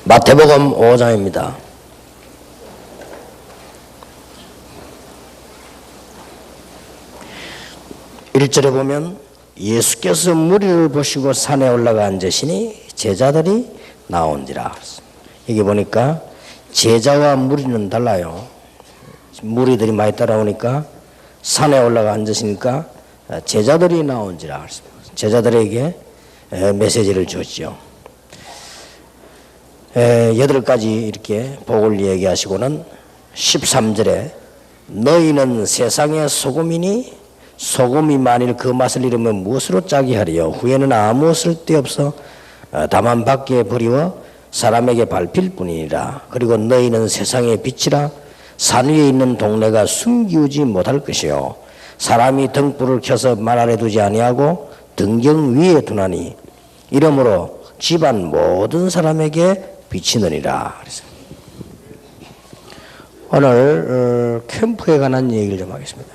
마태복음 5장입니다. 1절에 보면 예수께서 무리를 보시고 산에 올라가 앉으시니 제자들이 나온지라. 여기 보니까 제자와 무리는 달라요. 무리들이 많이 따라오니까 산에 올라가 앉으시니까 제자들이 나온지라. 제자들에게 메시지를 줬죠. 8가지 이렇게 복을 얘기하시고는 13절에 너희는 세상의 소금이니 소금이 만일 그 맛을 잃으면 무엇으로 짜게 하리요. 후에는 아무 쓸데없어 다만 밖에 버리워 사람에게 밟힐 뿐이니라. 그리고 너희는 세상의 빛이라. 산 위에 있는 동네가 숨기우지 못할 것이요 사람이 등불을 켜서 말 아래 두지 아니하고 등경 위에 두나니 이러므로 집안 모든 사람에게 비치느니라. 그래서 오늘 캠프에 관한 얘기를 좀 하겠습니다.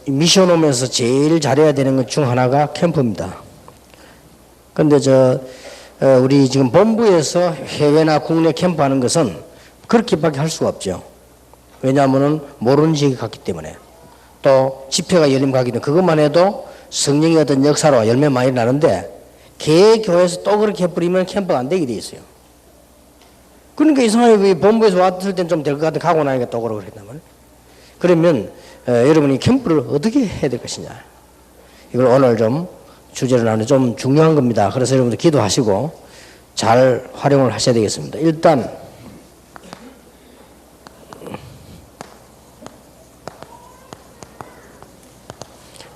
미션 오면서 제일 잘해야 되는 것 중 하나가 캠프입니다. 근데 우리 지금 본부에서 해외나 국내 캠프하는 것은 그렇게밖에 할 수가 없죠. 왜냐하면은 모르는 지역이 갔기 때문에. 또 집회가 열리면 가기 때문에 그것만 해도 성령의 어떤 역사로 열매 많이 나는데 개 교회에서 또 그렇게 해버리면 캠프가 안 되게 돼 있어요. 그러니까 이상하게 본부에서 왔을 땐 좀 될 것 같은데 가고 나니까 또 그러고 그랬단 말이에요. 그러면 여러분이 캠프를 어떻게 해야 될 것이냐, 이걸 오늘 좀 주제로 나누는 좀 중요한 겁니다. 그래서 여러분들 기도하시고 잘 활용을 하셔야 되겠습니다. 일단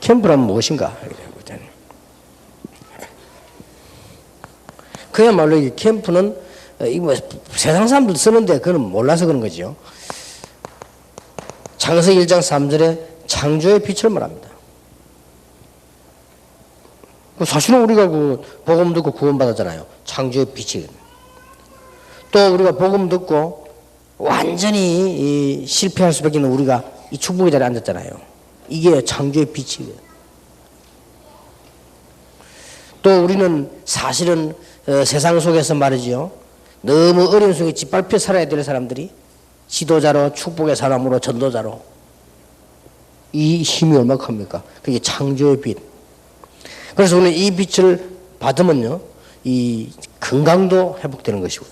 캠프란 무엇인가? 그야말로 이 캠프는 세상 사람들 쓰는데 그건 몰라서 그런 거죠. 창세기 1장 3절에 창조의 빛을 말합니다. 사실은 우리가 복음 듣고 구원받았잖아요. 창조의 빛이. 또 우리가 복음 듣고 완전히 실패할 수밖에 없는 우리가 이 축복의 자리에 앉았잖아요. 이게 창조의 빛이에요. 또 우리는 사실은 세상 속에서 말이죠. 너무 어려운 속에 짓밟혀 살아야 될 사람들이 지도자로, 축복의 사람으로, 전도자로. 이 힘이 얼마나 큽니까? 그게 창조의 빛. 그래서 오늘 이 빛을 받으면요, 이 건강도 회복되는 것이고요.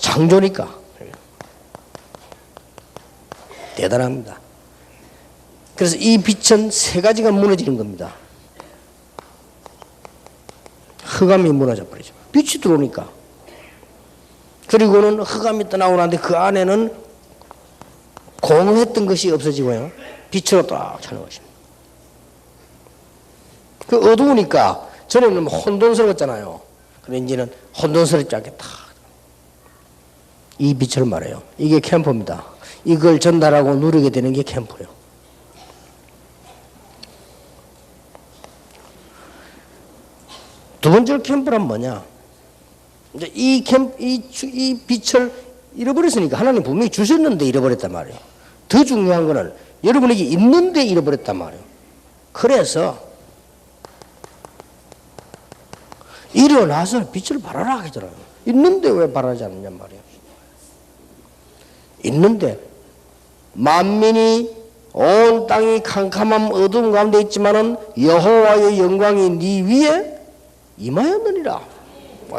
창조니까. 대단합니다. 그래서 이 빛은 3가지가 무너지는 겁니다. 흑암이 무너져 버리죠. 빛이 들어오니까. 그리고는 흑암이 떠나고 나는데 그 안에는 공허했던 것이 없어지고요. 빛으로 딱 차는 것입니다. 그 어두우니까 전에는 혼돈스러웠잖아요. 근데 이제는 혼돈스럽지 않게 딱. 이 빛을 말해요. 이게 캠프입니다. 이걸 전달하고 누리게 되는 게 캠프예요. 두 번째 캠프란 뭐냐? 이제 이 빛을 잃어버렸으니까 하나님 분명히 주셨는데 잃어버렸단 말이에요. 더 중요한 거는 여러분에게 있는데 잃어버렸단 말이에요. 그래서 일어나서 빛을 발하라 하더라고요. 있는데 왜 발하지 않느냐 말이에요. 있는데 만민이 온 땅이 캄캄한 어두운 가운데 있지만은 여호와의 영광이 네 위에 임하였느니라.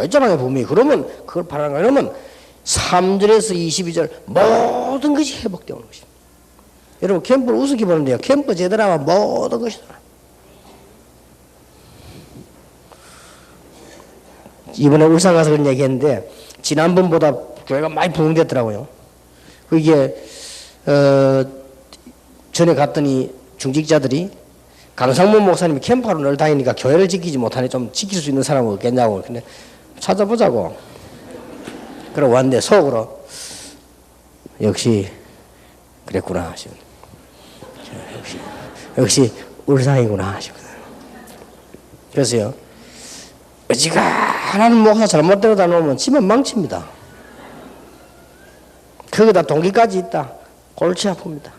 있잖아요, 분명히. 그러면 그걸 바라는 거예요. 그러면 3절에서 22절 모든 것이 회복되는 것입니다. 여러분 캠프를 우습게 보는데요. 캠프 제대로 하면 모든 것이 돌아요. 이번에 울산 가서 그런 얘기 했는데 지난번보다 교회가 많이 부흥됐더라고요. 그게 전에 갔더니 중직자들이 강상문 목사님이 캠프하러 늘 다니니까 교회를 지키지 못하니 좀 지킬 수 있는 사람은 없겠냐고. 근데 찾아보자고. 그러고 왔는데 속으로 역시 그랬구나 하시고, 역시 울상이구나 하시거든요. 그래서요, 어지간한 목사 잘못대로 다놓으면 집은 망칩니다. 거기다 동기까지 있다. 골치 아픕니다.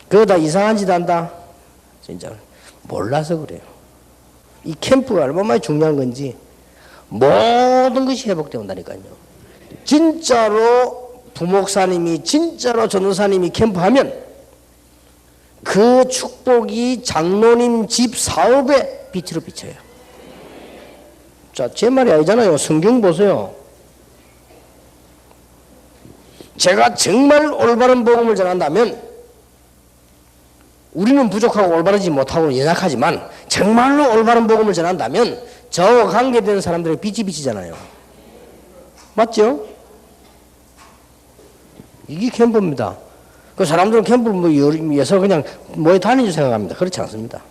그러다 이상한 짓 한다. 진짜 몰라서 그래요. 이 캠프가 얼마나 중요한 건지 모든 것이 회복되온다니까요. 진짜로 부목사님이 진짜로 전도사님이 캠프하면 그 축복이 장로님 집 사업에 빛으로 비쳐요. 자, 제 말이 아니잖아요. 성경 보세요. 제가 정말 올바른 복음을 전한다면 우리는 부족하고 올바르지 못하고 연약하지만 정말로 올바른 복음을 전한다면 저와 관계되는 사람들의 빛이 비치잖아요. 맞죠? 이게 캠프입니다. 그 사람들은 캠프를 위해서 그냥 모여 다니는 생각합니다. 그렇지 않습니다.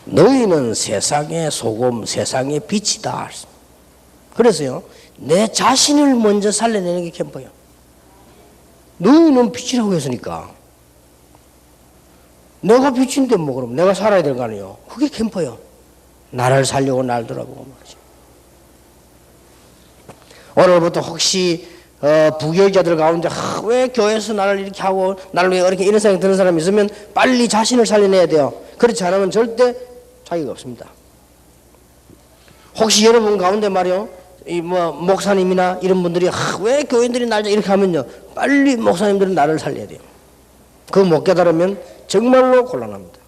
너희는 세상의 소금, 세상의 빛이다. 그래서요, 내 자신을 먼저 살려내는 게 캠프예요. 너희는 빛이라고 했으니까. 내가 빛인데 뭐 그럼 내가 살아야 될 거 아니에요. 그게 캠프예요. 나를 살려고 날 돌아보고 말이죠. 오늘부터 혹시 부교육자들 가운데 왜 교회에서 나를 이렇게 하고 나를 왜 이렇게 이런 생각이 드는 사람이 있으면 빨리 자신을 살려내야 돼요. 그렇지 않으면 절대 자기가 없습니다. 혹시 여러분 가운데 말이요, 이 목사님이나 이런 분들이 왜 교인들이 날 이렇게 하면요, 빨리 목사님들은 나를 살려야 돼요. 그거 못 깨달으면 정말로 곤란합니다.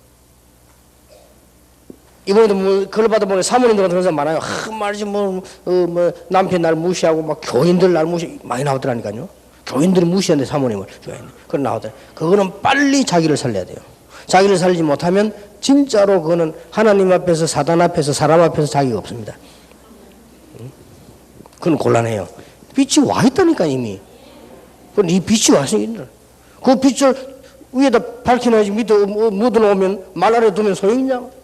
이번에도 그걸 받아보니 사모님들 같은 사람 많아요. 말이지 남편 날 무시하고 막 교인들 날 무시 많이 나오더라니까요. 교인들이 무시하는데 사모님을 그건 나오더라. 그거는 빨리 자기를 살려야 돼요. 자기를 살리지 못하면 진짜로 그거는 하나님 앞에서 사단 앞에서 사람 앞에서 자기가 없습니다. 그건 곤란해요. 빛이 와 있다니까 이미. 그건 이 빛이 왔으니까. 그 빛을 위에다 밝혀놔야지 밑에 묻어놓으면 말 아래 두면 소용있냐?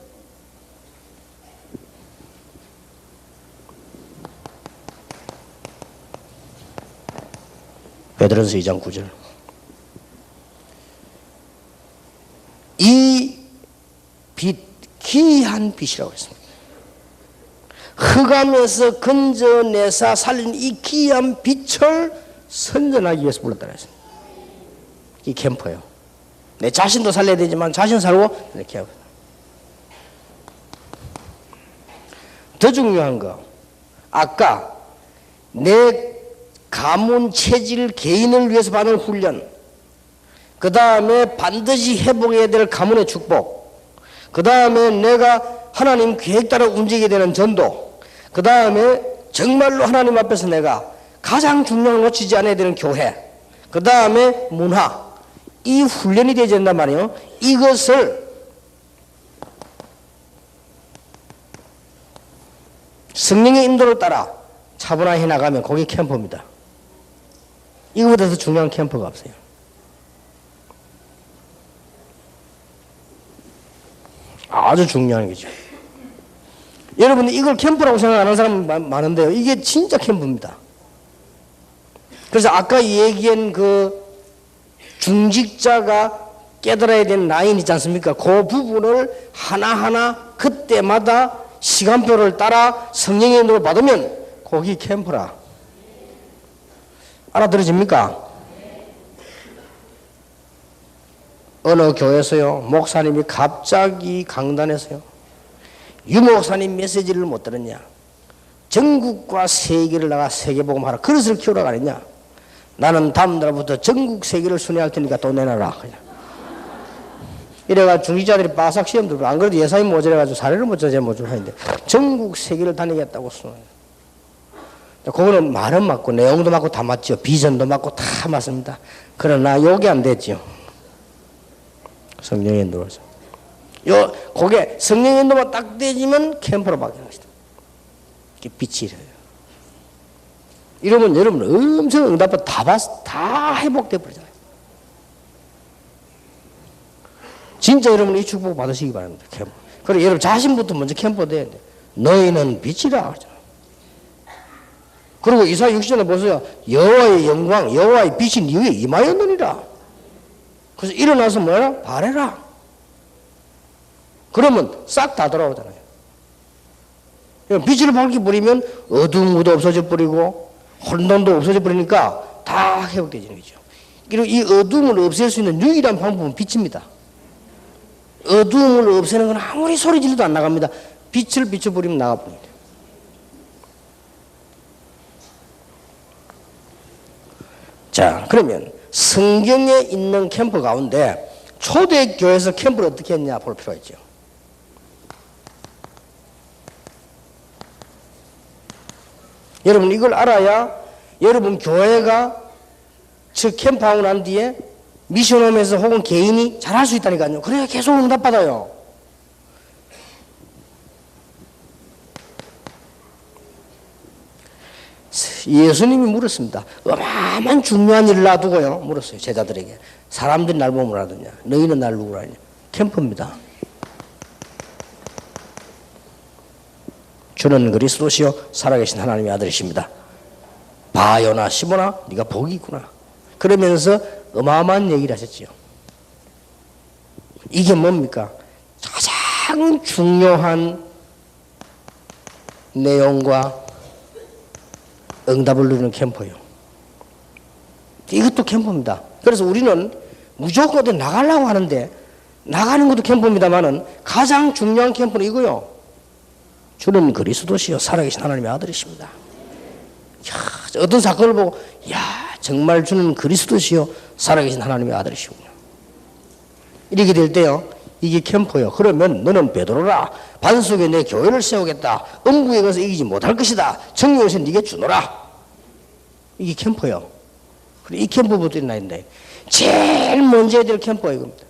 베드로전서 2장 9절. 이 빛, 기이한 빛이라고 했습니다. 흑암에서 건져내사 살린 이 기이한 빛을 선전하기 위해서 불렀다고 했습니다. 이 캠퍼예요. 내 자신도 살려야 되지만 자신 살고 이렇게 하고. 더 중요한 거, 아까 내 가문 체질 개인을 위해서 받는 훈련, 그 다음에 반드시 회복해야 될 가문의 축복, 그 다음에 내가 하나님 계획 따라 움직이게 되는 전도, 그 다음에 정말로 하나님 앞에서 내가 가장 중요한 걸 놓치지 않아야 되는 교회, 그 다음에 문화, 이 훈련이 되어야 된단 말이에요. 이것을 성령의 인도를 따라 차분하게 나가면 거기 캠프입니다. 이거보다 더 중요한 캠프가 없어요. 아주 중요한 거죠. 여러분, 이걸 캠프라고 생각하는 사람 많은데요. 이게 진짜 캠프입니다. 그래서 아까 얘기한 그 중직자가 깨달아야 되는 라인 있지 않습니까? 그 부분을 하나하나 그때마다 시간표를 따라 성령의 인도를 받으면 거기 캠프라. 알아들어집니까? 어느 교회에서요, 목사님이 갑자기 강단에서요, 유 목사님 메시지를 못 들었냐? 전국과 세계를 나가 세계복음하라. 그릇을 키우라고 하느냐? 나는 다음 날부터 전국 세계를 순회할 테니까 돈 내놔라. 그냥. 이래가 중직자들이 바삭 시험 들고, 안 그래도 예산이 모자라가지고 사례를 못 줘야 못 주고 하는데, 전국 세계를 다니겠다고 수능해요. 그거는 말은 맞고, 내용도 맞고 다 맞죠. 비전도 맞고 다 맞습니다. 그러나 요게 안 됐죠. 성령의 인도로서. 그게 성령의 인도만 딱 되지면 캠프로 바뀌는 것이다. 이게 빛이 이래요. 이러면 여러분 엄청 응답을 다 회복돼 버리잖아요. 진짜 여러분 이 축복 받으시기 바랍니다. 캠프. 그리고 여러분 자신부터 먼저 캠프 돼야 돼. 너희는 빛이라 하잖아. 그리고 이사야 60장에 보세요. 여호와의 영광, 여호와의 빛이 네 위에 임하였느니라. 그래서 일어나서 뭐라? 바래라. 그러면 싹 다 돌아오잖아요. 빛을 밝게 버리면 어두움도 없어져 버리고 혼돈도 없어져 버리니까 다 회복되지는 거죠. 그리고 이 어두움을 없앨 수 있는 유일한 방법은 빛입니다. 어두움을 없애는 건 아무리 소리 질러도 안 나갑니다. 빛을 비춰버리면 나가버립니다. 자, 그러면 성경에 있는 캠프 가운데 초대교회에서 캠프를 어떻게 했냐 볼 필요가 있죠. 여러분 이걸 알아야 여러분 교회가 저 캠프하고 난 뒤에 미션홈에서 혹은 개인이 잘할 수 있다니까요. 그래야 계속 응답받아요. 예수님이 물었습니다. 어마어마한 중요한 일을 놔두고요. 물었어요. 제자들에게. 사람들이 날 보면 뭐라더냐. 너희는 날 누구라 하냐. 캠프입니다. 주는 그리스도시요 살아계신 하나님의 아들이십니다. 바요나 시모나 네가 복이 있구나. 그러면서 어마어마한 얘기를 하셨지요. 이게 뭡니까? 가장 중요한 내용과 응답을 누리는 캠프예요. 이것도 캠프입니다. 그래서 우리는 무조건 어디 나가려고 하는데 나가는 것도 캠프입니다만은 가장 중요한 캠프는 이거요. 주는 그리스도시요 살아계신 하나님의 아들이십니다. 야, 어떤 사건을 보고 야 정말 주는 그리스도시요 살아계신 하나님의 아들이시군요. 이렇게 될 때요. 이게 캠프예요. 그러면 너는 베드로라. 반석에 내 교회를 세우겠다. 음부에 가서 이기지 못할 것이다. 정욕에서 네게 주노라. 이게 캠프예요. 그래, 이 캠프부터 일어나야 된다. 제일 먼저 해야 될 캠프가 이겁니다.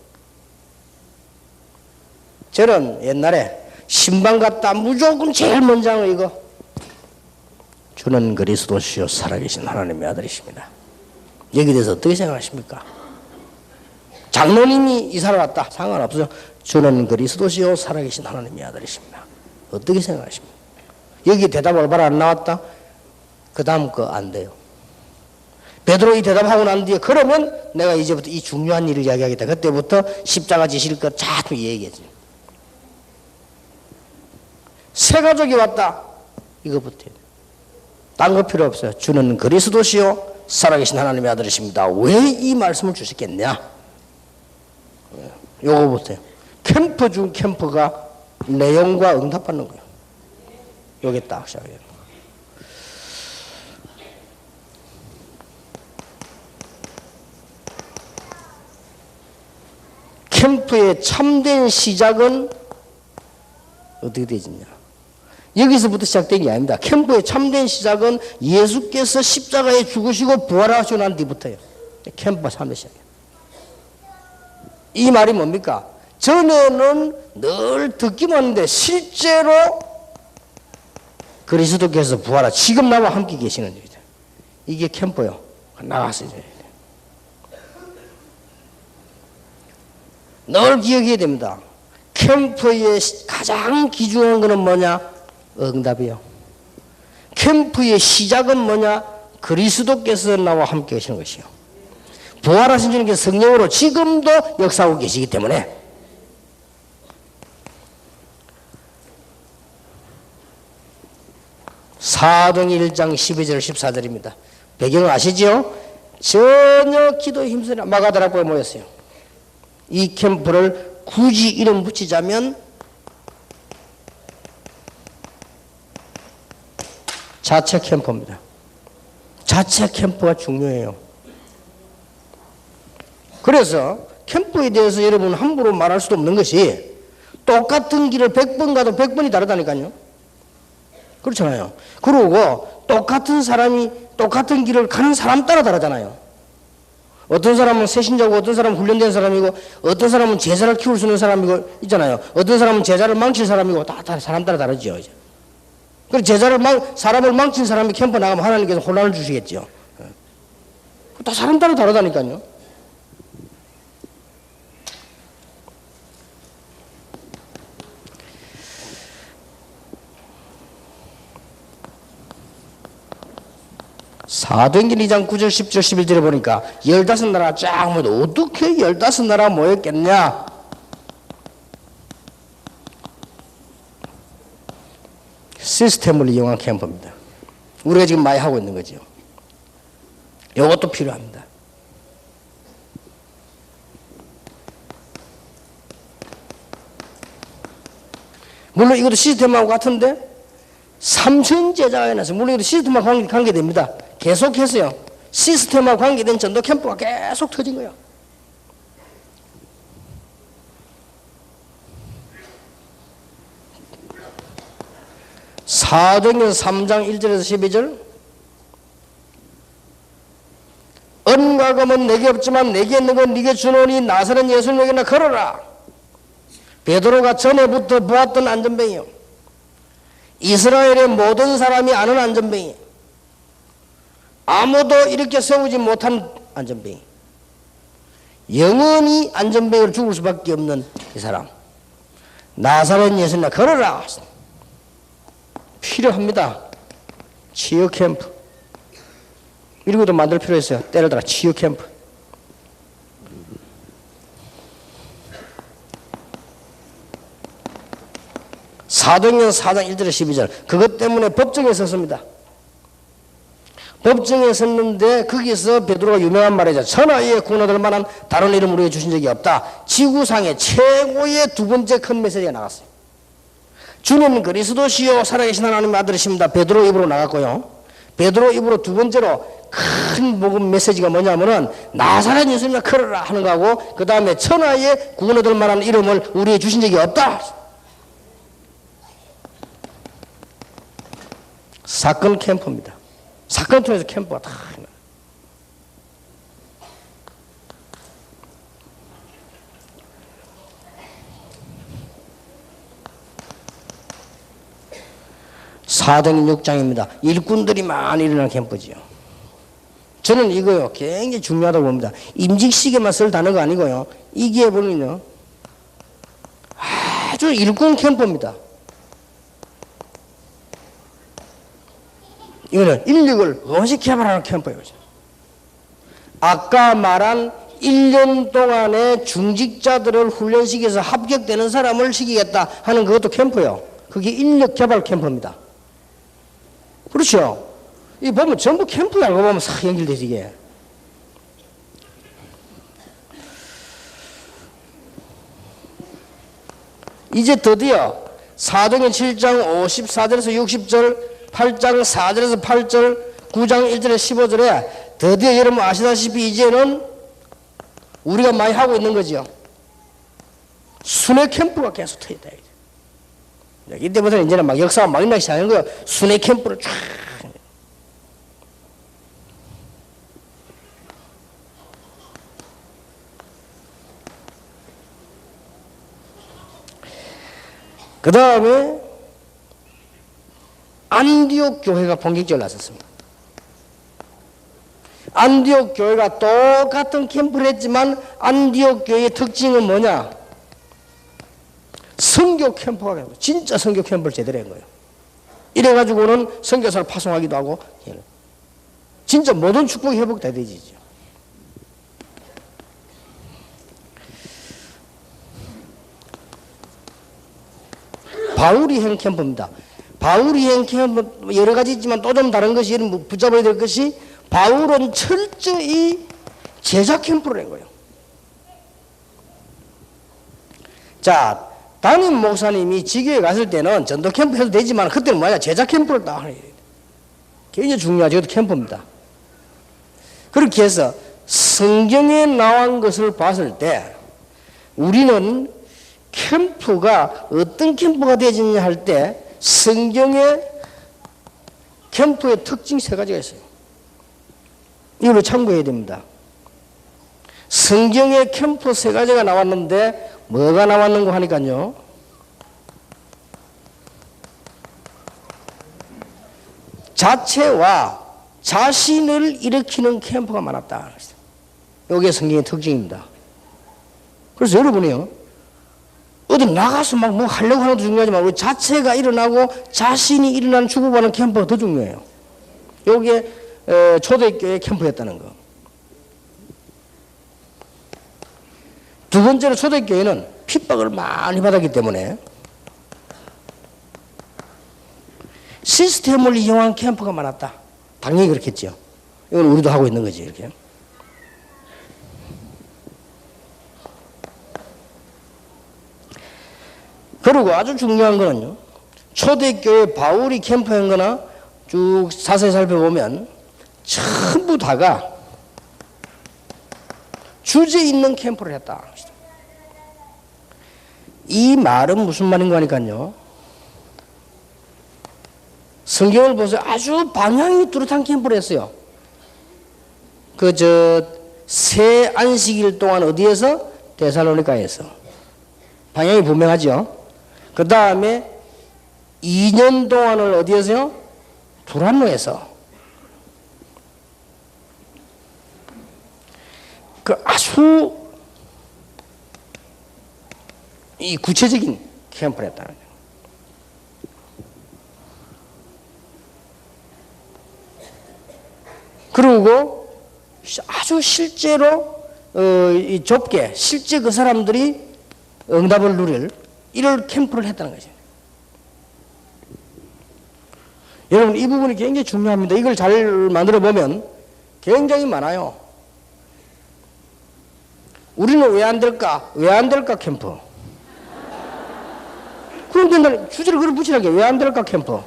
저는 옛날에 신방 갔다 무조건 제일 먼저 하는 거 이거. 주는 그리스도시요 살아계신 하나님의 아들이십니다. 여기에 대해서 어떻게 생각하십니까? 장로님이 이사를 왔다. 상관없어요. 주는 그리스도시요 살아계신 하나님의 아들이십니다. 어떻게 생각하십니까? 여기 대답 올바로 안 나왔다? 그 다음 거 안 돼요. 베드로 이 대답하고 난 뒤에 그러면 내가 이제부터 이 중요한 일을 이야기하겠다. 그때부터 십자가 지실 것 자꾸 얘기했지. 새 가족이 왔다. 이거부터. 딴 거 필요 없어요. 주는 그리스도시요 살아계신 하나님의 아들이십니다. 왜 이 말씀을 주셨겠냐? 요거부터요. 캠프 중 캠프가 내용과 응답받는 거예요. 요게 딱 시작해요. 캠프의 참된 시작은 어떻게 되지냐? 여기서부터 시작된 게 아닙니다. 캠프의 참된 시작은 예수께서 십자가에 죽으시고 부활하시고 난 뒤부터예요. 캠프가 참된 시작이에요. 이 말이 뭡니까? 전에는 늘 듣기만 했는데 실제로 그리스도께서 부활하 지금 나와 함께 계시는 일이죠. 이게 캠프요. 나가서 이제 늘 기억해야 됩니다. 캠프의 가장 귀중한 것은 뭐냐? 응답이요. 캠프의 시작은 뭐냐? 그리스도께서 나와 함께 계시는 것이요. 부활하신 주님께서 성령으로 지금도 역사하고 계시기 때문에 사도행 1장 12절 14절입니다. 배경을 아시죠? 전혀 기도에 힘쓰는 마가다락방에 모였어요. 이 캠프를 굳이 이름 붙이자면 자체 캠프입니다. 자체 캠프가 중요해요. 그래서 캠프에 대해서 여러분 함부로 말할 수도 없는 것이 똑같은 길을 100번 가도 100번이 다르다니까요. 그렇잖아요. 그리고 똑같은 사람이 똑같은 길을 가는 사람 따라 다르잖아요. 어떤 사람은 세신자고 어떤 사람은 훈련된 사람이고 어떤 사람은 제자를 키울 수 있는 사람이고 있잖아요. 어떤 사람은 제자를 망칠 사람이고 다 사람 따라 다르죠. 그래서 사람을 망친 사람이 캠프 나가면 하나님께서 혼란을 주시겠죠. 다 사람 따라 다르다니까요. 사도행전 2장 9절 10절 11절에 보니까 15나라 쫙 모여 어떻게 15나라 모였겠냐? 시스템을 이용한 캠프입니다. 우리가 지금 많이 하고 있는 거죠. 이것도 필요합니다. 물론 이것도 시스템하고 같은데 삼천 제자가 나서 물론 이것도 시스템하고 관계됩니다. 계속해서요. 시스템하고 관계된 전도 캠프가 계속 터진 거예요. 사도행전 3장 1절에서 12절 은과 금은 내게 없지만 내게 있는 건 네게 주노니 나사렛 예수님에게나 걸어라. 베드로가 전에부터 보았던 안전뱅이요. 이스라엘의 모든 사람이 아는 안전뱅이. 아무도 이렇게 세우지 못한 안전뱅이. 영원히 안전뱅이로 죽을 수밖에 없는 이 사람. 나사렛 예수님에게나 걸어라. 필요합니다. 치유 캠프. 이런 것도 만들 필요 있어요. 때를 따라 치유 캠프. 사도행전 4장 1절에 12절. 그것 때문에 법정에 섰습니다. 법정에 섰는데 거기서 베드로가 유명한 말이죠. 천하에 구원받을 만한 다른 이름을 우리에게 주신 적이 없다. 지구상의 최고의 두 번째 큰 메시지가 나갔어요. 주는 그리스도시요 살아계신 하나님의 아들이십니다. 베드로 입으로 나갔고요. 베드로 입으로 두 번째로 큰 복음 메시지가 뭐냐면은 나사렛 예수님을 걸어라 하는 거하고 그 다음에 천하에 구원 얻을 만한 이름을 우리에게 주신 적이 없다. 사건 캠프입니다. 사건 통해서 캠프가 다 사도행전 6장입니다. 일꾼들이 많이 일어나는 캠프지요. 저는 이거요 굉장히 중요하다고 봅니다. 임직식에만 쓸 단어가 아니고요. 이게 보면요 아주 일꾼 캠프입니다. 이거는 인력을 원식 개발하는 캠프예요. 아까 말한 1년 동안의 중직자들을 훈련시켜서 합격되는 사람을 시키겠다 하는 그것도 캠프예요. 그게 인력 개발 캠프입니다. 그렇죠? 이 보면 전부 캠프 알고 보면 싹 연결되지 이게. 이제 드디어 사도행전 7장 54절에서 60절 8장 4절에서 8절 9장 1절에서 15절에 드디어 여러분 아시다시피 이제는 우리가 많이 하고 있는 거죠. 순회 캠프가 계속 터졌다. 이때부터는 이제는 막 역사가 막 일어나기 시작하는 거예요. 순회 캠프를 쫙. 그 다음에 안디옥 교회가 본격적으로 나섰습니다. 안디옥 교회가 똑같은 캠프를 했지만 안디옥 교회의 특징은 뭐냐? 선교 캠프가 되고 진짜 선교 캠프를 제대로 한 거예요. 이래가지고는 선교사를 파송하기도 하고 진짜 모든 축복이 회복돼야 되지죠. 바울이 한 캠프입니다. 바울이 한 캠프 여러 가지 있지만 또 좀 다른 것이 붙잡아야 될 것이 바울은 철저히 제자 캠프를 한 거예요. 자, 담임 목사님이 지교에 갔을 때는 전도 캠프 해도 되지만 그때는 뭐냐 제자 캠프를 딱 하는 거예요. 굉장히 중요하죠. 이것도 캠프입니다. 그렇게 해서 성경에 나온 것을 봤을 때 우리는 캠프가 어떤 캠프가 되어지냐 할 때 성경의 캠프의 특징 세 가지가 있어요. 이걸 참고해야 됩니다. 성경에 캠프 세 가지가 나왔는데 뭐가 나왔는가 하니까요. 자체와 자신을 일으키는 캠프가 많았다. 이게 성경의 특징입니다. 그래서 여러분이요. 어디 나가서 막 뭐 하려고 하는 것도 중요하지만 우리 자체가 일어나고 자신이 일어나는 주고받는 캠프가 더 중요해요. 이게 초대교회 캠프였다는 거. 두 번째로 초대교회는 핍박을 많이 받았기 때문에 시스템을 이용한 캠프가 많았다. 당연히 그렇겠죠. 이건 우리도 하고 있는 거지, 이렇게. 그리고 아주 중요한 거는요, 초대교회 바울이 캠프한 거나 쭉 자세히 살펴보면 전부 다가 주제 있는 캠프를 했다. 이 말은 무슨 말인가 하니까요, 성경을 보세요. 아주 방향이 뚜렷한 캠프를 했어요. 새 안식일 동안 어디에서? 데살로니가에서. 방향이 분명하죠. 그 다음에 2년 동안을 어디에서요? 두란노에서. 아주 이 구체적인 캠프를 했다는 거예요. 그리고 아주 실제로 이 좁게 실제 그 사람들이 응답을 누릴 이럴 캠프를 했다는 거죠. 여러분, 이 부분이 굉장히 중요합니다. 이걸 잘 만들어 보면 굉장히 많아요. 우리는 왜 안 될까? 왜 안 될까 캠프. 그런데 주제를 그걸 붙이는 게 왜 안 될까 캠프.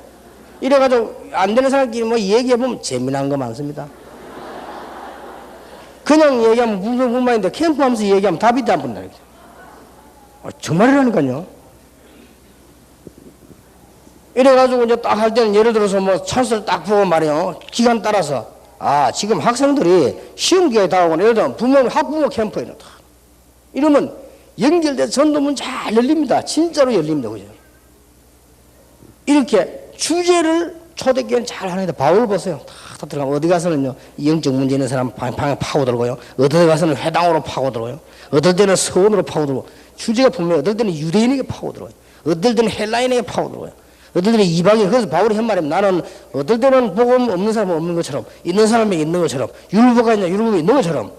이래가지고 안 되는 사람끼리 뭐 얘기해보면 재미난 거 많습니다. 그냥 얘기하면 불만인데 캠프 하면서 얘기하면 답이 안 본다. 정말이라니까요. 이래가지고 이제 딱 할 때는 예를 들어서 뭐 찬스를 딱 보고 말이요. 기간 따라서 지금 학생들이 시험 기간이 다가오고 예를 들면 학부모 캠프에 넣다. 이러면 연결돼서 전도문 잘 열립니다. 진짜로 열립니다. 그죠? 이렇게 주제를 초대교회는 잘 하는데 바울 보세요. 다 들어가면 어디 가서는요, 영적 문제 있는 사람 방에 파고들고요. 어디 가서는 회당으로 파고들고요. 어떨 때는 서원으로 파고들고, 주제가 분명히 어떨 때는 유대인에게 파고들고요. 어떨 때는 헬라인에게 파고들고요. 어떨 때는 이방인. 그래서 바울이 한 말이 나는 어떨 때는 복음 없는 사람은 없는 것처럼, 있는 사람에게 있는 것처럼, 율법가 있냐 율법이 있는 것처럼.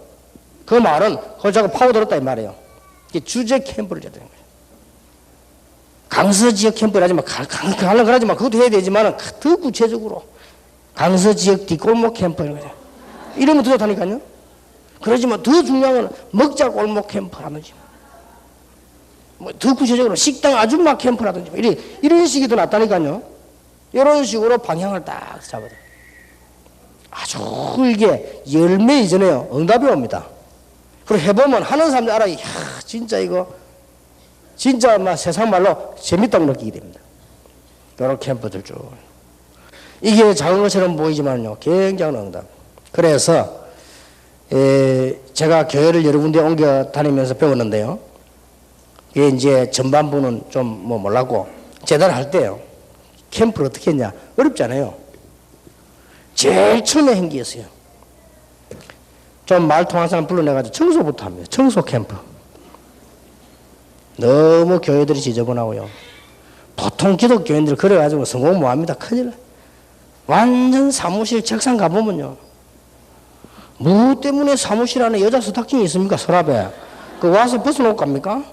그 말은 그걸 자꾸 파고들었다 이 말이에요. 이게 주제 캠프를 해야 되는 거예요. 강서 지역 캠프를 하지만 가려고 그러지만 그것도 해야 되지만 더 구체적으로 강서 지역 뒷골목 캠프 이런 거죠. 이러면 더 좋다니까요. 그러지만 더 중요한 건 먹자 골목 캠프라든지, 뭐 더 구체적으로 식당 아줌마 캠프라든지 이런 식이 더 낫다니까요. 이런 식으로 방향을 딱 잡아야 돼요. 아주 이게 열매 이전에요 응답이 옵니다. 그리고 해보면 하는 사람들 알아요. 진짜 이거 진짜 막 세상 말로 재밌다고 느끼게 됩니다. 여러 캠프들 쭉. 이게 작은 것처럼 보이지만요, 굉장한 응답. 그래서 제가 교회를 여러 군데 옮겨 다니면서 배웠는데요. 이게 이제 전반부는 좀 뭐 몰랐고, 재단할 때요, 캠프를 어떻게 했냐? 어렵잖아요. 제일 처음에 한 게 있어요. 좀 말 통하는 사람 불러내가지고 청소부터 합니다. 청소 캠프. 너무 교회들이 지저분하고요. 보통 기독교인들 그래가지고 성공 못합니다. 큰일 나요. 완전 사무실 책상 가보면요, 뭐 때문에 사무실 안에 여자 스타킹이 있습니까? 서랍에. 그 와서 벗어놓고 갑니까?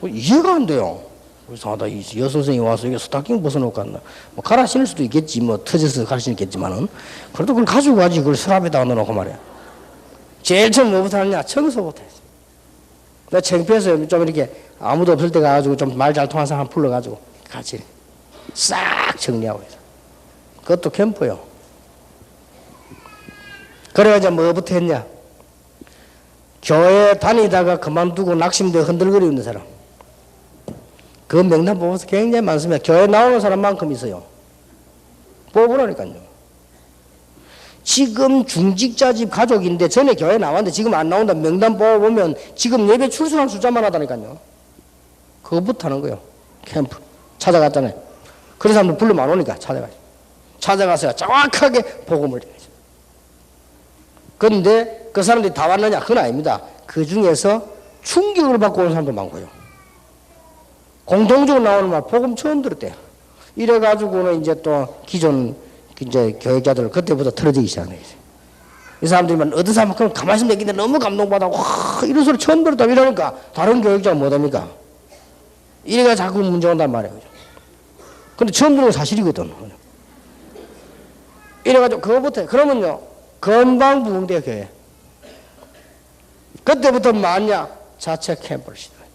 이해가 안 돼요. 이상하다. 이 여선생이 와서 이게 스타킹 벗어놓고 갔나. 뭐 갈아 신을 수도 있겠지. 뭐 터져서 갈아 신겠지만은. 그래도 그걸 가지고 가지. 그걸 서랍에다 넣어놓고 말이야. 제일 처음 뭐부터 하느냐? 청소부터 했어. 내가 창피해서 좀 이렇게 아무도 없을 때 가가지고 좀 말 잘 통하는 사람 불러가지고 같이 싹 정리하고 있어. 그것도 캠프요. 그래가지고 뭐부터 했냐? 교회 다니다가 그만두고 낙심되어 흔들거리고 있는 사람. 그 명단 보면서 굉장히 많습니다. 교회 나오는 사람만큼 있어요. 뽑으라니까요. 지금 중직자 집 가족인데 전에 교회 나왔는데 지금 안 나온다 명단 뽑아보면 지금 예배 출석한 숫자만 하다니까요. 그것부터 하는 거예요. 캠프. 찾아갔잖아요. 그런 사람들 불러만 오니까 찾아가서 정확하게 복음을 드려야죠. 그런데 그 사람들이 다 왔느냐? 그건 아닙니다. 그 중에서 충격을 받고 온 사람도 많고요. 공통적으로 나오는 말, 복음 처음 들었대요. 이래가지고는 이제 또 기존 이제 교육자들 그때부터 틀어지기 시작해요. 이 사람들이만 어떤 사람은 그럼 가만히 있으면 되겠는데 너무 감동받아. 와, 이런 소리 처음 들었다. 이러니까 다른 교육자가 못합니까? 이래가 자꾸 문제 온단 말이에요. 근데 처음 들은 건 사실이거든. 이래가지고 그거부터 그러면요 금방 부흥돼요 교회. 그때부터 만약 자체 캠프를 시도해요.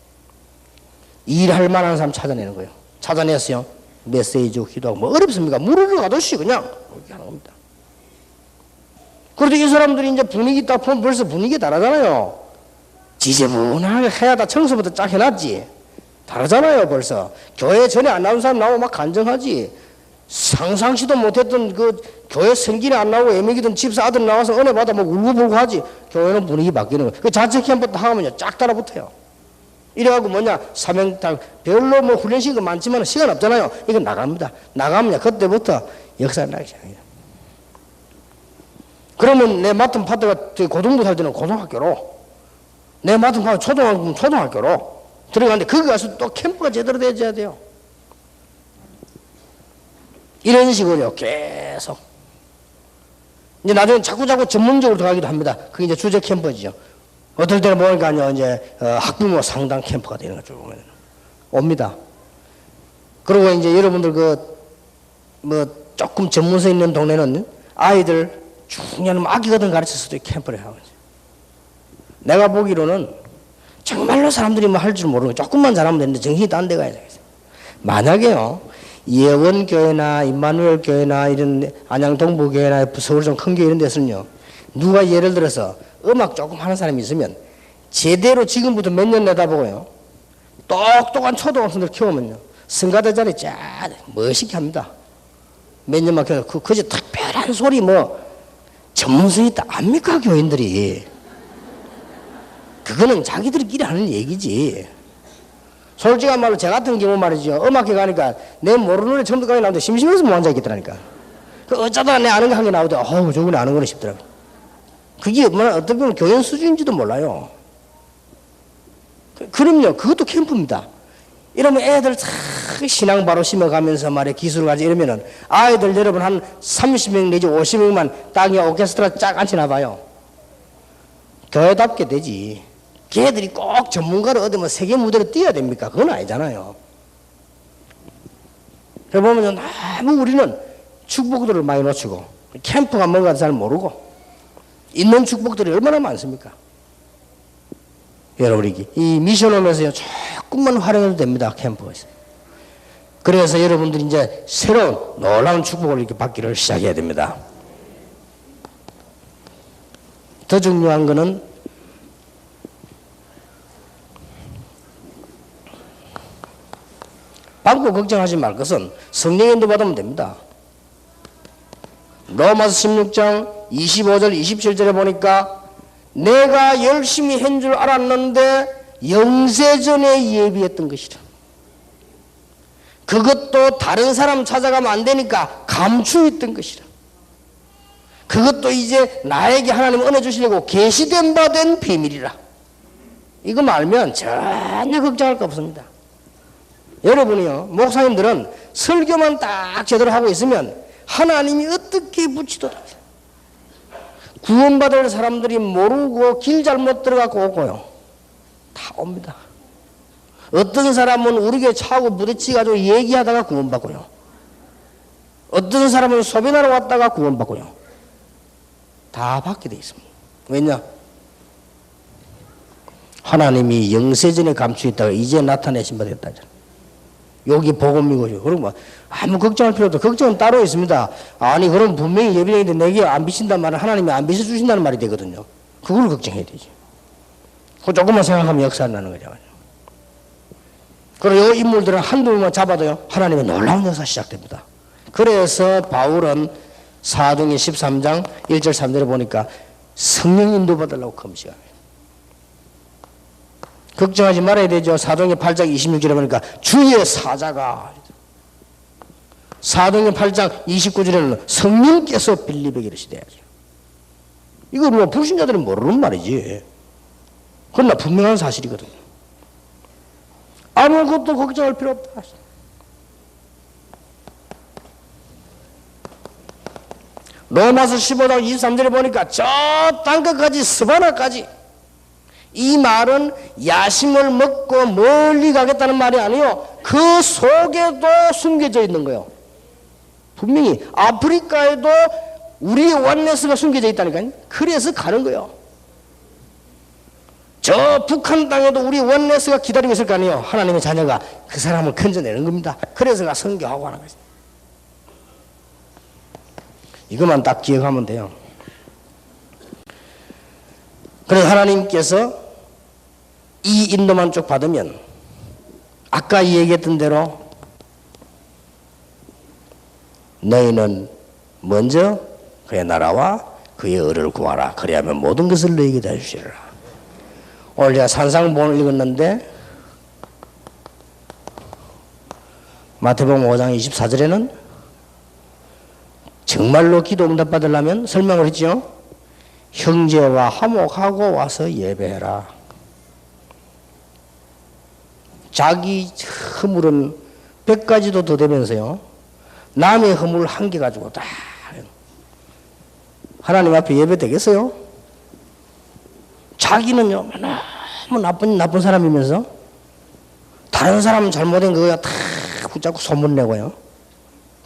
일할 만한 사람 찾아내는 거예요. 찾아냈어요. 메시지 기도하고 뭐 어렵습니까? 물을 가듯이 그냥 그렇게 하는 겁니다. 그런데 이 사람들이 이제 분위기 딱 보면 벌써 분위기 다르잖아요. 지저분하게 해야 다 청소부터 쫙 해놨지. 다르잖아요 벌써. 교회 전에 안 나온 사람 나오면 막 간증하지. 상상치도 못했던 그 교회 성길에 안 나오고 애매기던 집사 아들 나와서 은혜 받아 뭐 울고불고 하지. 교회는 분위기 바뀌는 거예요. 그 자체 캠프 딱 하면요 쫙 따라붙어요. 이래갖고 뭐냐 사명당 별로 뭐 훈련시간 많지만 시간 없잖아요. 이거 나갑니다. 나가면 그때부터 역사가 나기 시작합니다. 그러면 내 맡은 파트가 고등부 살 때는 고등학교로, 내 맡은 파트 초등학교는 초등학교로 들어가는데 거기 가서 또 캠프가 제대로 되어야 돼요. 이런 식으로요 계속 이제 나중에 자꾸 전문적으로 들어가기도 합니다. 그게 이제 주제 캠프죠. 어떨 때는 보니까요 이제 학부모 상담 캠프가 되는 거죠. 보면 옵니다. 그리고 이제 여러분들 그 뭐 조금 전문성 있는 동네는 아이들 중요한 아기거든 가르칠 수도 있게 캠프를 하고 있어요. 내가 보기로는 정말로 사람들이 뭐 할 줄 모르고 조금만 잘하면 되는데 정신이 딴 데 가야 되겠어요. 만약에요 예원교회나 임마누엘 교회나 이런 안양동부교회나 서울 좀 큰 교회 이런 데서는요 누가 예를 들어서 음악 조금 하는 사람이 있으면 제대로 지금부터 몇 년 내다보고요 똑똑한 초등학생들 키우면요 성가대 자리 쫙 멋있게 합니다. 몇 년만 키워서 그저 특별한 소리 뭐 전문성이 있다 압니까 교인들이. 그거는 자기들끼리 하는 얘기지. 솔직한 말로 제 같은 경우 말이죠. 음악회 가니까 내 모르는 노래 처음부터 까지 나오는데 심심해서 못 앉아있겠더라니까. 그 어쩌다가 내 아는 거 한 개 나오더니 어우 저분이 아는 거네 싶더라고. 그게 얼마나 어떻게 보면 교연 수준인지도 몰라요. 그럼요 그것도 캠프입니다. 이러면 애들 참 신앙 바로 심어가면서 말이야 기술을 가지고 이러면은 아이들 여러분 한 30명 내지 50명만 땅에 오케스트라 쫙 앉혀놔 봐요. 교회답게 되지. 걔들이 꼭 전문가를 얻으면 세계 무대로 뛰어야 됩니까? 그건 아니잖아요. 그래 보면 너무 우리는 축복들을 많이 놓치고 캠프가 뭔가 잘 모르고 있는 축복들이 얼마나 많습니까? 여러분이 이 미션 오면서 조금만 활용해도 됩니다. 캠프에서. 그래서 여러분들이 이제 새로운 놀라운 축복을 이렇게 받기를 시작해야 됩니다. 더 중요한 거는 받고 걱정하지 말 것은 성령의 인도 받으면 됩니다. 로마서 16장 25절 27절에 보니까 내가 열심히 한 줄 알았는데 영세전에 예비했던 것이라. 그것도 다른 사람 찾아가면 안 되니까 감추었던 것이라. 그것도 이제 나에게 하나님 은혜 주시려고 계시된 바 된 비밀이라. 이거 말면 전혀 걱정할 거 없습니다. 여러분이요 목사님들은 설교만 딱 제대로 하고 있으면 하나님이 어떻게 붙이더라. 구원받을 사람들이 모르고 길 잘못 들어가고 오고요 다 옵니다. 어떤 사람은 우리 교회 차고 부딪혀가지고 얘기하다가 구원받고요. 어떤 사람은 소변하러 왔다가 구원받고요. 다 받게 돼 있습니다. 왜냐? 하나님이 영세전에 감추있다가 이제 나타내신 바 됐다잖아요. 여기 복음이고요. 그럼 뭐 아무 걱정할 필요 없다. 걱정은 따로 있습니다. 아니 그럼 분명히 예비령인데 내게 안 비친단 말은 하나님이 안 비춰주신다는 말이 되거든요. 그걸 걱정해야 되지. 그 조금만 생각하면 역사 나는 거죠. 그리고 이 인물들은 한두 명만 잡아도요 하나님의 놀라운 역사 시작됩니다. 그래서 바울은 사도행 13장 1절 3절에 보니까 성령 인도받으려고 금식합니다. 걱정하지 말아야 되죠. 사도행전 8장 26절에 보니까 주의 사자가, 사도행전 8장 29절에는 성령께서 빌립에게 이르시되야죠. 이거 뭐 불신자들은 모르는 말이지. 그러나 분명한 사실이거든요. 아무것도 걱정할 필요 없다. 로마서 15장 23절에 보니까 저 땅끝까지 스바나까지, 이 말은 야심을 먹고 멀리 가겠다는 말이 아니요 그 속에도 숨겨져 있는 거예요. 분명히 아프리카에도 우리의 원네스가 숨겨져 있다니까요. 그래서 가는 거예요. 저 북한 땅에도 우리 원네스가 기다리고 있을 거 아니에요. 하나님의 자녀가 그 사람을 건져내는 겁니다. 그래서 가 선교하고 하는 거죠. 이것만 딱 기억하면 돼요. 그래서 하나님께서 이 인도만 쭉 받으면 아까 얘기했던 대로 너희는 먼저 그의 나라와 그의 의를 구하라. 그리하면 모든 것을 너희에게 다 주시리라. 오늘 제가 산상본을 읽었는데 마태복음 5장 24절에는 정말로 기도 응답받으려면 설명을 했죠. 형제와 화목하고 와서 예배해라. 자기 허물은 100가지도 더 되면서요. 남의 허물 한 개 가지고 다 하나님 앞에 예배 되겠어요? 자기는요 너무 나쁜 사람이면서 다른 사람 잘못된 그거야 다 붙잡고 소문내고요.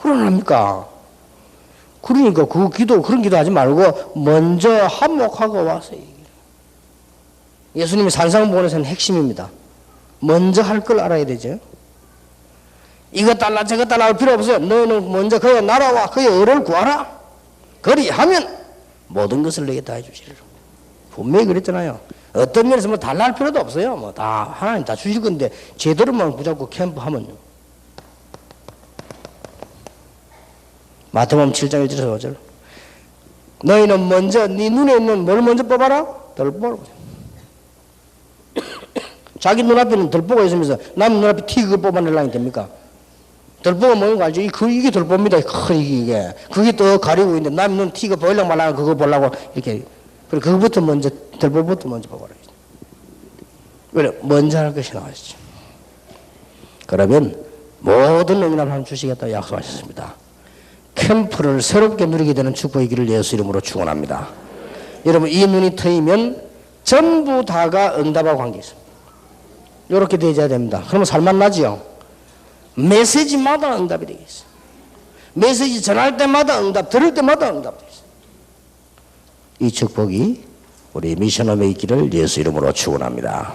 그러합니까? 그러니까 그 기도 그런 기도 하지 말고 먼저 화목하고 와서 얘기해요. 예수님이 산상보원에서는 핵심입니다. 먼저 할 걸 알아야 되죠. 이것 달라 저것 달라 할 필요 없어요. 너는 먼저 그의 나라와 그의 의를 구하라. 그리하면 모든 것을 내게 다 해주시리라. 분명히 그랬잖아요. 어떤 면에서 뭐 달라 할 필요도 없어요. 뭐 다 하나님 다 주실 건데 제대로만 붙잡고 캠프하면요. 마태복음 7장 1절에서 5절. 너희는 먼저 네 눈에 있는 뭘 먼저 뽑아라? 들보를. 자기 눈앞에는 들보가 있으면서 남 눈앞에 틱을 뽑아내려니 됩니까? 들보가 뭔거 알죠? 이게 들보입니다. 이게. 그게 또 가리고 있는데 남 눈 틱을 보이려고 말라고 그거 보려고 이렇게. 그리고 그거부터 먼저, 들보부터 먼저 뽑아라. 그래, 먼저 할 것이 나왔죠. 그러면 모든 응답을 하나님 주시겠다고 약속하셨습니다. 캠프를 새롭게 누리게 되는 축복의 길을 예수 이름으로 축원합니다. 여러분 이 눈이 트이면 전부 다가 응답하고 관계 있습니다. 이렇게 되어야 됩니다. 그러면 살만나지요. 메시지마다 응답이 되겠어요. 메시지 전할 때마다 응답, 들을 때마다 응답 되겠어요. 이 축복이 우리 미션홈에 있기를 예수 이름으로 축원합니다.